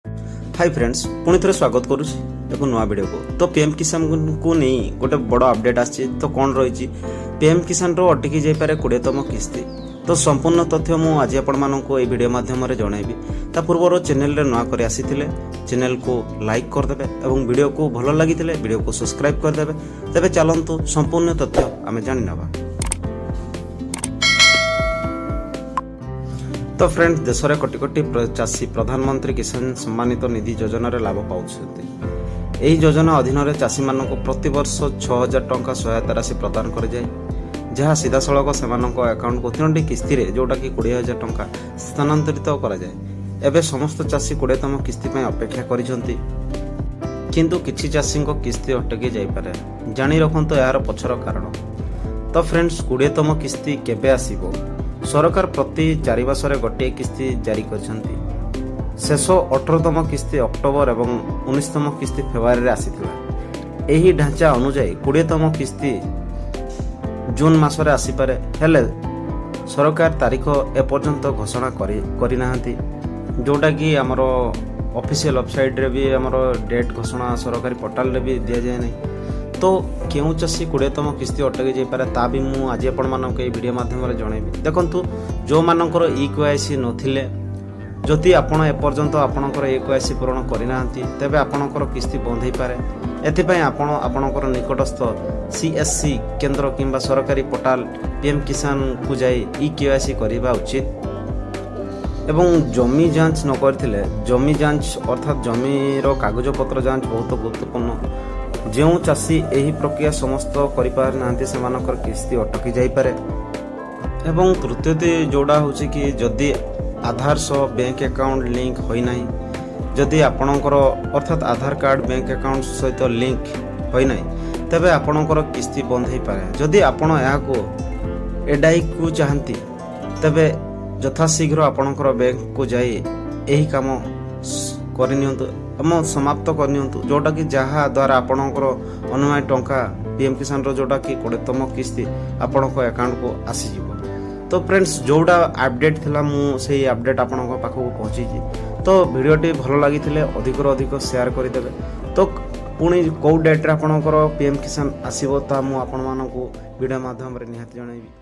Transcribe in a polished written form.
Hi friends पुणी थे स्वागत करुँच एक नुआ वीडियो को। तो पीएम किसान को नहीं गोटे बड़ अपडेट आसी तो कौन रही पीएम किसान रो अटकी जापे 20तम किस्ती। तो संपूर्ण तथ्य मु आज आपको वीडियो माध्यम जनइबी। ता पूर्व चैनल रे नुआ कर आसी चैनल को लाइक करदे और वीडियो को भल लगी वीडियो को सब्सक्राइब करदे। तेरे चलतु संपूर्ण तथ्य आम जानी नवा। तो फ्रेंड्स देश में कोटी कोटी चाषी प्रधानमंत्री किसान सम्मानित निधि योजना लाभ पाउछन्ति। एही योजना अधीन चाषी मानक प्रति वर्ष 6000 टंका सहायता राशि प्रदान कर जाए, जहाँ सीधा सड़क से अकाउंट को 3टी किस्ती रे जोटा कि 20000 टंका स्थानांतरित करा जाए। एबे समस्त चाषी 20तम किस्ती पय अपेक्षा करिसन्ति, किंतु किछि चाषी किस्ती अटकी जाई पारे। जानि रखंतु यार पछर कारण। तो फ्रेंड्स 20तम किस्ती केबे आसीबो? सरकार प्रति 4 मासरे गोटे किस्ती जारी करछन्ति। शेष 18तम किस्ती अक्टोबर और 19तम किस्ती फेब्रुआरी रे आसीथिला। एही ढांचा अनुसार 20तम किस्ती जून मासरे आसी पारे, हेले सरकार तारीख एपर्यंत घोषणा करि नाहंती, जोटा कि हमर ऑफिशियल वेबसाइट रे भी हमर डेट घोषणा सरकारी पोर्टल रे भी दिया जाय नै। तो क्यों चाषी 20तम किस्ती अटकी जापे ता भी मुझे आज वीडियो माध्यम जनइबी। देखु जो मानकर EKYC नथिले, जदि आपण एपर्यंत आपणकर EKYC पूरण करना तेबे आपणकर किस्ती बंद हो पारे। एथिपाई आपण आपणकर निकटस्थ CSC केंद्र किंबा सरकारी पोर्टाल पीएम किसान को जाई EKYC करबा उचित। एवं जमी जांच न करथिले, जमी जांच अर्थात जमीर कागजपत्र जांच बहुत गुरुत्वपूर्ण। जो चाषी यही प्रक्रिया समस्त कर किस्ती अटकी जापे। एवं तृतीय जोड़ा हूँ कि जदि आधार सह बैंक अकाउंट लिंक होना, जदि आपणकर अर्थात आधार कार्ड बैंक अकाउंट सहित लिंक होना, तेबे आपणकर किस्ती बंद हो पारे। जदि आपण एडाई को चाहती तेबे यथाशीघ्र आपणकर बैंक को जाई यही काम करनियंतु एवं समाप्त करनियंतु, जोटा कि जहाँ द्वारा आपणकर अनुमान टंका पीएम किसान रो जोटा कि 20तम किस्ती आपणक अकाउंट को आसीजिवो। तो फ्रेंड्स जोड़ा अपडेट थिला मु सेही अपडेट आपणक पाखक पहुँची। तो वीडियोटी भल लगी अधिक अधिक शेयर करदेवे। तो पुणी कौ डेट रे आपणकर पीएम किसान आसीबो ता मु आपण मानकु वीडियो माध्यम रे निहाती जणाइबी।